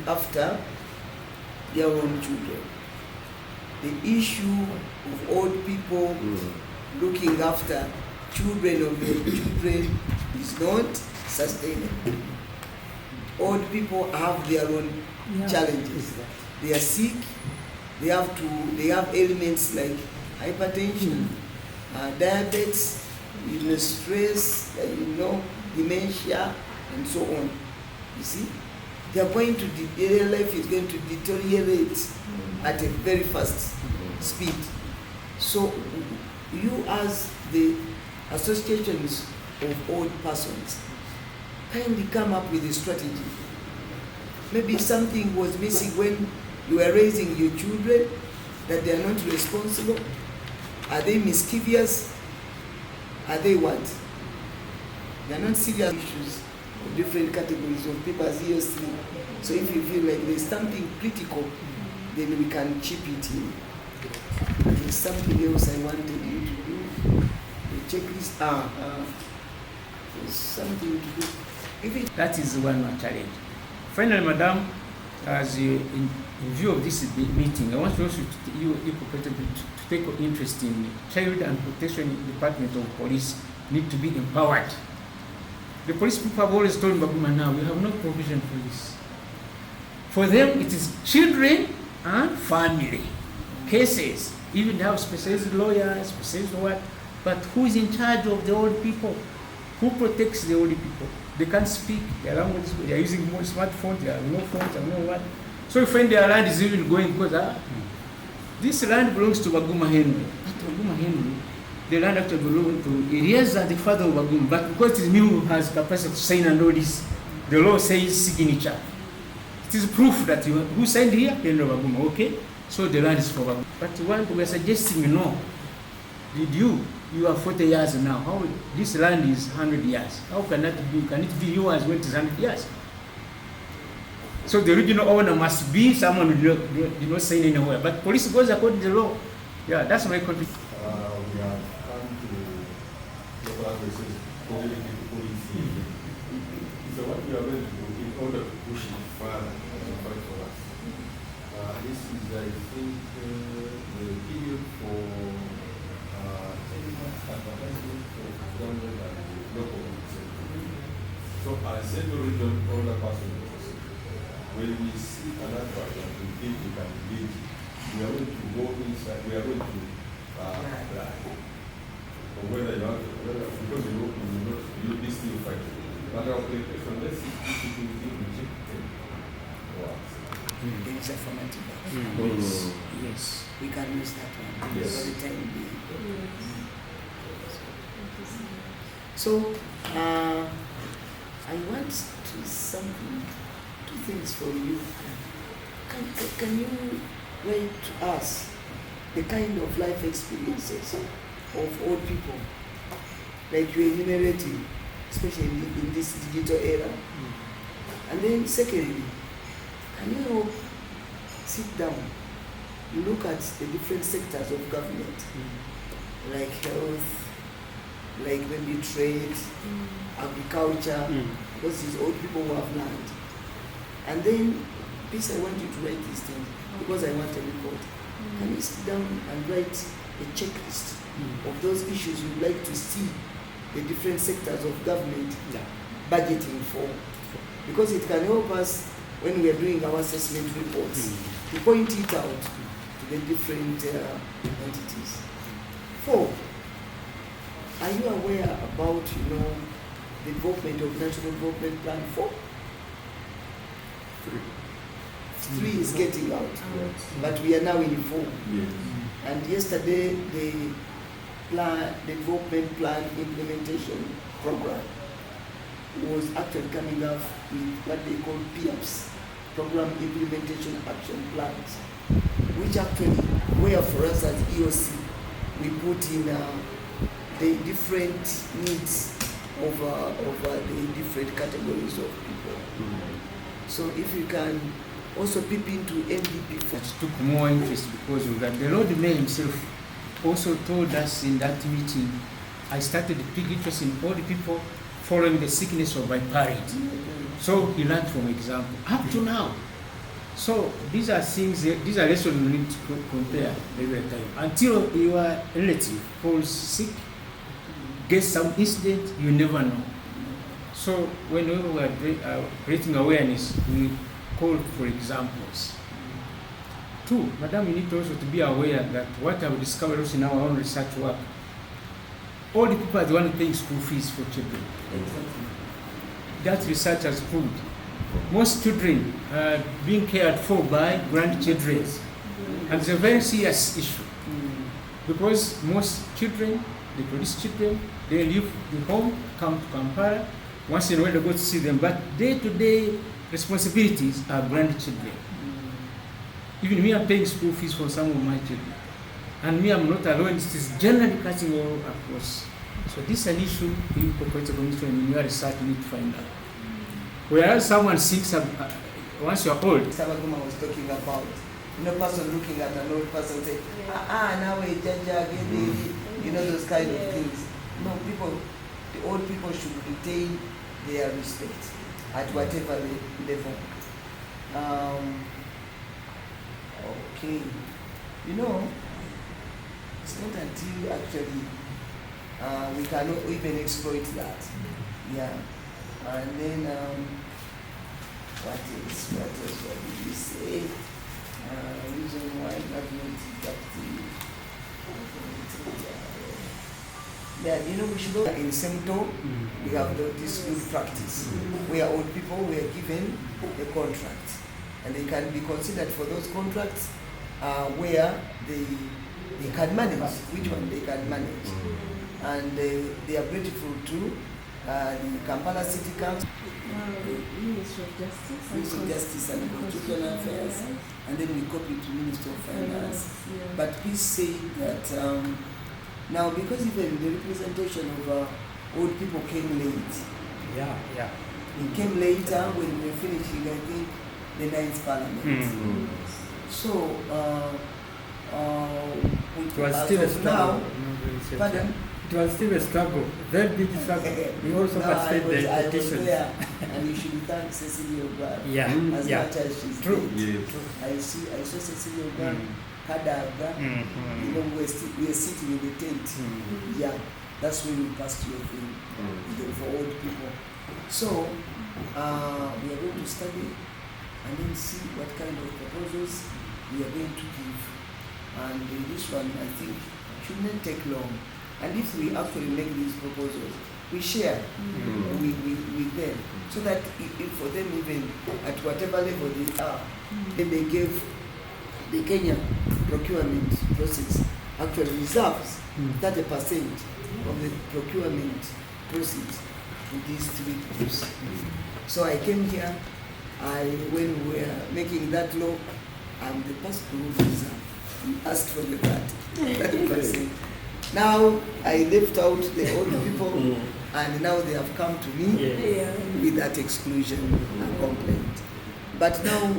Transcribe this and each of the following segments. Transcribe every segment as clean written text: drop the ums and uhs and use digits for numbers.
after their own children. The issue of old people looking after children of their children is not sustainable. Old people have their own challenges. They are sick. They have ailments like hypertension, diabetes, stress, dementia, and so on. You see, their life is going to deteriorate at a very fast speed. So, you as the associations of old persons, kindly come up with a strategy. Maybe something was missing when you were raising your children, that they are not responsible. Are they mischievous? Are they what? They are not serious issues of different categories of people as EOC. So if you feel like there's something critical, then we can chip it in. There's something else I wanted you to do. The checklist, there's something to do. That is one more challenge. Finally, Madam, as in view of this meeting, I want you also to take interest in Child and Protection Department of Police need to be empowered. The police people have always told Baguma now, we have no provision for this. For them, it is children and family cases. Even they have specialized lawyers, specialized what, but who is in charge of the old people? Who protects the old people? They can't speak their language, they are using more smartphones, they have no phones, they have no what. So if when their land is even going, because this land belongs to Baguma Henry. But Baguma Henry, the land actually belongs to Eliezer, the father of Baguma. But because it is me who has capacity to sign and all this, the law says signature. It is proof that who signed here, Henry Baguma, okay? So the land is for Baguma. But we are suggesting, no. Did you are 40 years now. How this land is 100 years? How can that be? Can it be yours when it is 100 years? So the original owner must be someone who did not sign anywhere. But police goes according to the law. Yeah, that's my contribution. We have come to local services, policy. So what we are going to do in order to push it further and fight for us. This is, I think, the period for advertisement for government and local government. So I said to region older persons, when we see an advert and we think we can engage, we are going to go inside, we are going to apply. Or whether you have, because you this still fight. But our application, let's see if we can reject them. There is affirmative. Yes. We can use that one. Yes. For the time being. So, I want to two things from you. Can you write to us the kind of life experiences of old people, like you enumerated, especially in this digital era? And then secondly, can you all sit down, look at the different sectors of government, like health, like maybe trade, agriculture, because these old people who have land. And then, please, I want you to write these things, because I want a report. Can you sit down and write a checklist of those issues you'd like to see the different sectors of government budgeting for? Because it can help us when we are doing our assessment reports to point it out to the different entities. 4, are you aware about, the development of National Development Plan 4? 3 is getting out, but we are now in 4. Yes. And yesterday, the development plan implementation program was actually coming up with what they call PIAPs, Program Implementation Action Plans, which actually were for us as EOC, we put in the different needs of the different categories of people. So if you can also peep into NDP. That took more interest because of that. The Lord Mayor himself also told us in that meeting, I started a big interest in all the people following the sickness of my parents. So he learned from example. Up to now, So these are things, these are lessons you need to compare every time. Until your relative falls sick, gets some incident, you never know. So when we are creating awareness, we call for examples. Two, Madam, you need also to be aware that what I've discovered also in our own research work, all the people are the one paying school fees for children. That research has proved most children are being cared for by grandchildren, and it's a very serious issue because most children, the police children, they leave the home, come to Kampala, once in a while they go to see them, but day-to-day responsibilities are grandchildren. Even me, I'm paying school fees for some of my children, and me, I'm not alone. It is generally cutting all across. So this is an issue in corporate commission in your research you need to find out. Whereas someone thinks once you're old. Sabaguma was talking about, person looking at an old person saying, now a judge, those kind of things. No, the old people should retain their respect at whatever level. Okay. It's not until actually we cannot even exploit that. Yeah. And then, what did we say? Reason why government we should go in Semto, we have this good practice where old people were given a contract and they can be considered for those contracts where they can manage, which one they can manage. And they are grateful to the Kampala City Council, Ministry of Justice and Constitutional Affairs, and then we copy to Ministry of Finance. Yeah. But please say that now, because even the representation of old people came late. Yeah. It came later when we were finishing, I think, the 9th Parliament. So, it was still a struggle. Pardon? It was still a struggle, very big struggle. We also participated in I was petitions. there, and you should thank Cecilia Ogram Yeah, as yeah. much as she's True. did. I saw Cecilia Ogram, Kadaga, we are sitting in the tent. Yeah, that's when we passed your thing for old people. So, we are going to study and then see what kind of proposals we are going to give. And this one, I think, shouldn't take long. And if we actually make these proposals, we share with them, so that if for them, even at whatever level they are, then they gave the Kenya procurement process actually reserves 30% of the procurement proceeds to these three groups. So I came here, when we were making that law, I'm the first group reserve. Asked for the 30%. Now I left out the old people, and now they have come to me with that exclusion and complaint. But now,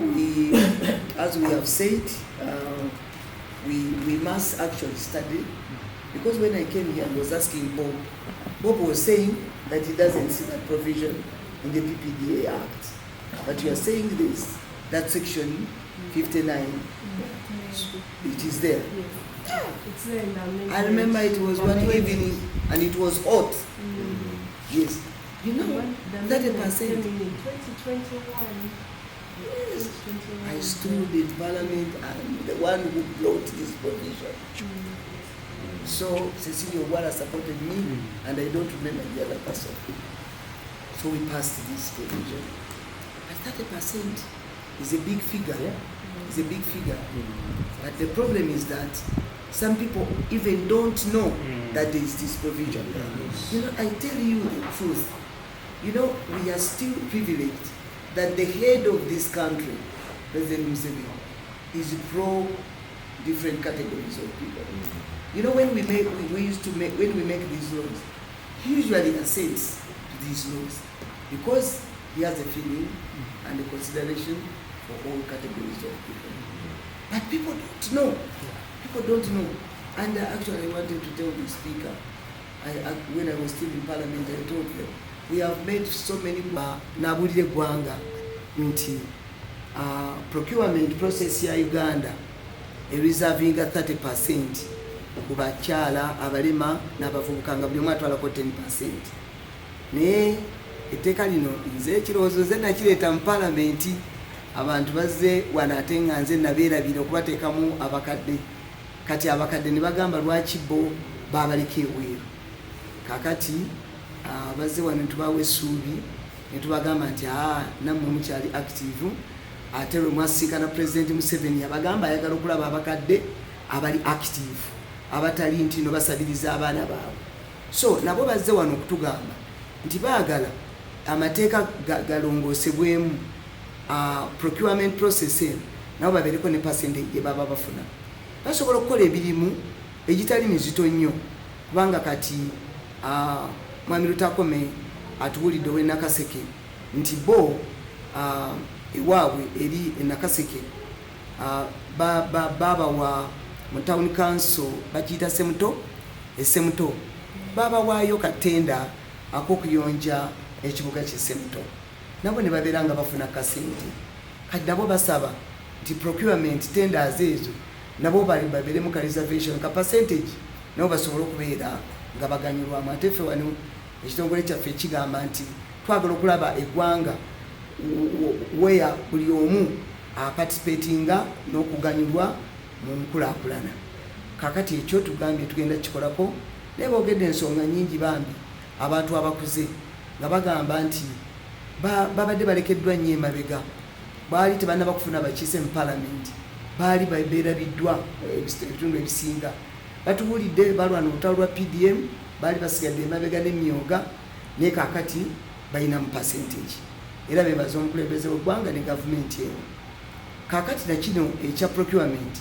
as we have said, we must actually study, because when I came here, I was asking Bob. Bob was saying that he doesn't see that provision in the PPDA Act. But you are saying this, that section 59, it is there. It's there in the amendment. I remember it was one evening and it was hot. Yes. You know, The 30%. amendment came in 2021. Yes. 2021. I stood in Parliament and the one who brought this provision. So Cecilia Owara supported me, and I don't remember the other person. So we passed this provision. But 30% is a big figure. It's a big figure. But the problem is that some people even don't know that there is this provision. You know, I tell you the truth. You know, we are still privileged that the head of this country, President Museveni, is pro different categories of people. You know, when we make these laws, he usually assents to these laws because he has a feeling and a consideration for all categories of people. But people don't know. People don't know. And actually, I wanted to tell the speaker, when I was still in Parliament, I told them, we have made so many Nabulye Gwanga nti procurement process ya Uganda reservinga 30% ku bakyala abalema n'abavubuka nga buli omu atwalako 10%. Naye etteeka lino nze ekirowoozo nze nakireeta mu paalamenti abantu bazze wano ate nga nze nabeerabira okubateekamu abakadde. Kati abakadde ne bagamba lwaki bo babaleka ebweru. Kakati bazze wano netubaawa essuubi ne tubagamba nti nammwe mukyali active, ate lwe mwasinkana President Museveni yabagamba ayagala okulaba abakadde abali active, abatali nti no basabiriza abaana baabwe. So nabo bazze wano okutugamba nti baagala amateeka galongoosebwemu procurement process nabo babeereko ne percentage gye baba bafuna, basobola okukola emirimu egitali mizito nnyo, kubanga kati Mwami Lutakome atuwulidde ow'e Nakaseke nti bo ewaabwe eri e Nakaseke babawa mu town council bakiyita Semuto babawaayo katenda ak'okuyonja ekibuga kye Semuto, nabo ne babeera nga bafuna kasente. Kati nabo basaba nti procurement tenders ezo nabo babeere mu ka reservation ka percentage, nabo basobole okubeera nga baganyulwamu. Ate ffe wano ekitongole kyaffe kigamba nti twagala okulaba eggwanga where buli omu participatinga n'okuganyulwa mu nkulaakulana. Kakati ekyo tugambye tugenda kikolako, naye boogedde ensonga nnyingi bambi abantu abakuze nga bagamba nti babadde balekeddwa nnyo emabega, baali tebannaba kufuna bakiise mu paalamenti, baali beerabiddwa ebitundu ebisinga. Batuwulidde balwana olutalo lwa PDM, baali basigadde emabega n'emyoga, naye kaakati balina mu percentage, era bebaza omukulembeze w'eggwanga ne gavumenti eyo. Kaakati nakino ekya procurement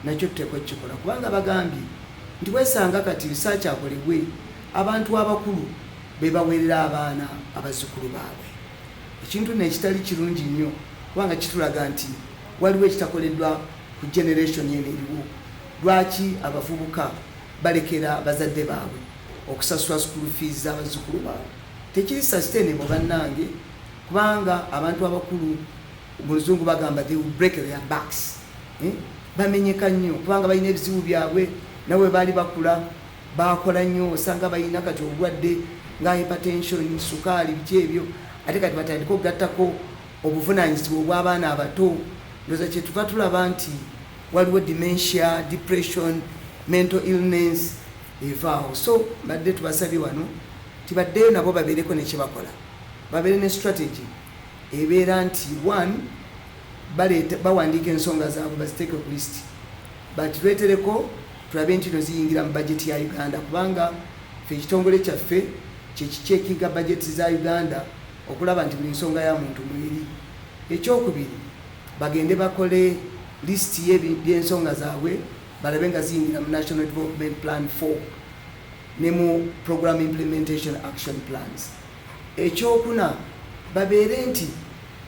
nakyo tuteekwa kukikola, kubanga bagambye nti wesanga kati research akolebwe abantu abakulu be baweerera abaana abazzukulu baabwe. Ekintu nekitali kirungi nnyo, kubanga kitulaga nti waliwo ekitakoleddwa ku generation yeno eriwo. Lwaki abavubuka balekera bazadde baabwe okusasula school fees z'abazzukulu baabwe? Tekiri sustainable bannange, kubanga abantu abakulu mu luzungu bagamba they will break their backs. Bamenyeka nnyo kubanga balina ebizibu byabwe, nawe baali bakula bakola nnyo, osanga balina kati obulwadde nga hypertension, sukaali, biki ebyo, ate kati batandika okugattako obuvunaanyizibwa obw'abaana abato. Ndowooza kye tuva tulaba nti waliwo dementia, depression, mental illness evaawo. So badde tubasabye wano tibaddeyo nabo babeereko ne kye bakola, babeere ne strategy ebeera nti one bawandiika ensonga zaabwe baziteeke ku list, batuleetereko tulabe nti no ziyingira mu bajeti ya Uganda, kubanga ffe ekitongole kyaffe kyekiceekinga bajeti za Uganda okulaba nti buli nsonga ya muntu mweri. Ekyokubiri, bagende bakole list y'ensonga zaabwe balabe nga ziyingira mu National Development Plan 4 ne mu Program Implementation Action Plans. Ekyokuna, babeere nti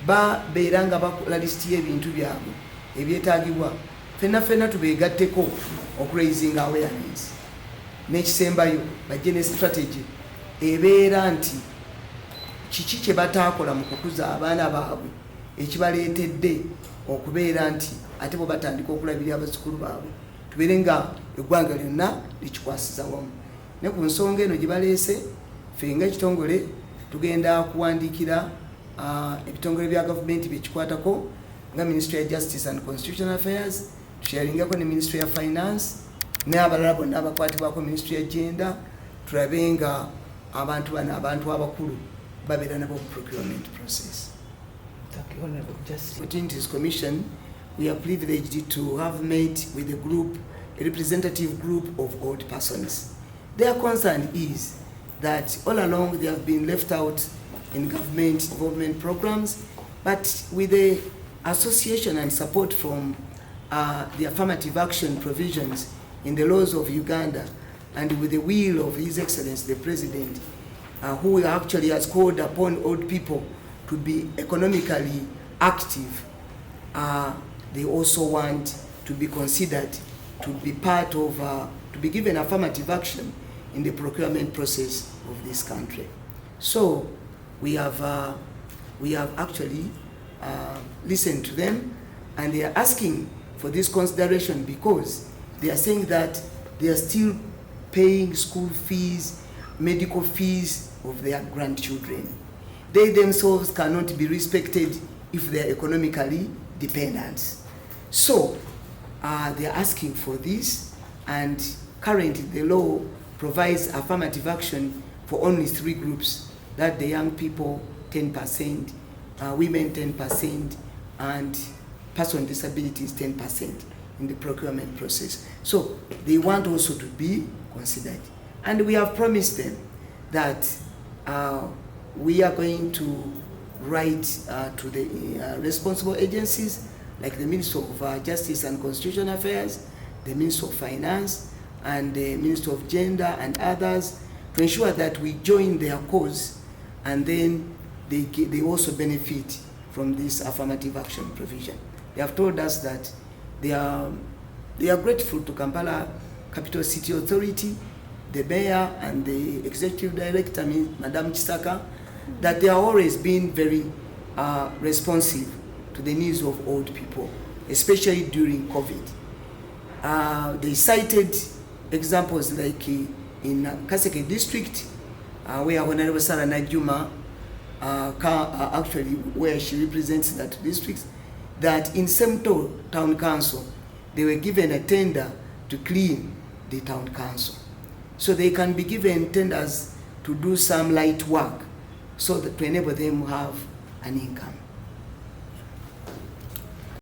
babeera nga bakola list y'ebintu byabwe ebyetaagibwa, ffenna tubeegatteko okuraising awareness. N'ekisembayo bajje ne strategy ebeera nti kiki kye bataakola mu kukuza abaana baabwe ekibaleetedde okubeera nti ate bo batandika okulabirira abazzukulu baabwe, tubeere nga eggwanga lyonna likikwasiza wamu. Ne ku nsonga eno gye baleese, ffe nga ekitongole tugenda kuwandiikira ebitongole bya gavumenti byekikwatako nga Ministry ya Justice and Constitutional Affairs, tusharingako ne Ministry ya Finance n'abalala bonna abakwatibwako Ministry ya Gender, tulabe nga abantu bano abantu abakulu babeera nabo mu procurement process. Thank you, Honorable Justice. Opportunities Commission, we are privileged to have met with a representative group of old persons. Their concern is that all along they have been left out in government involvement programs, but with the association and support from the affirmative action provisions in the laws of Uganda, and with the will of His Excellency the President, who actually has called upon old people to be economically active, they also want to be considered to be part of, to be given affirmative action in the procurement process of this country. So we have actually listened to them, And they are asking for this consideration because they are saying that they are still paying school fees, medical fees of their grandchildren. They themselves cannot be respected if they are economically dependent. So they are asking for this, and currently the law provides affirmative action for only 3 groups, that the young people 10%, women 10%, and person with disabilities 10% in the procurement process. So they want also to be considered. And we have promised them that we are going to write to the responsible agencies like the Minister of Justice and Constitutional Affairs, the Minister of Finance, and the Minister of Gender and others, to ensure that we join their cause, and then they also benefit from this affirmative action provision. They have told us that they are grateful to Kampala Capital City Authority, the mayor and the executive director, Madam Chisaka, that they are always been very responsive to the needs of old people, especially during COVID. They cited examples like in Kaseke district, where Honorable Sarah Najuma, actually where she represents that district, that in Semto Town Council, they were given a tender to clean the town council. So they can be given tenders to do some light work so that to enable them have an income.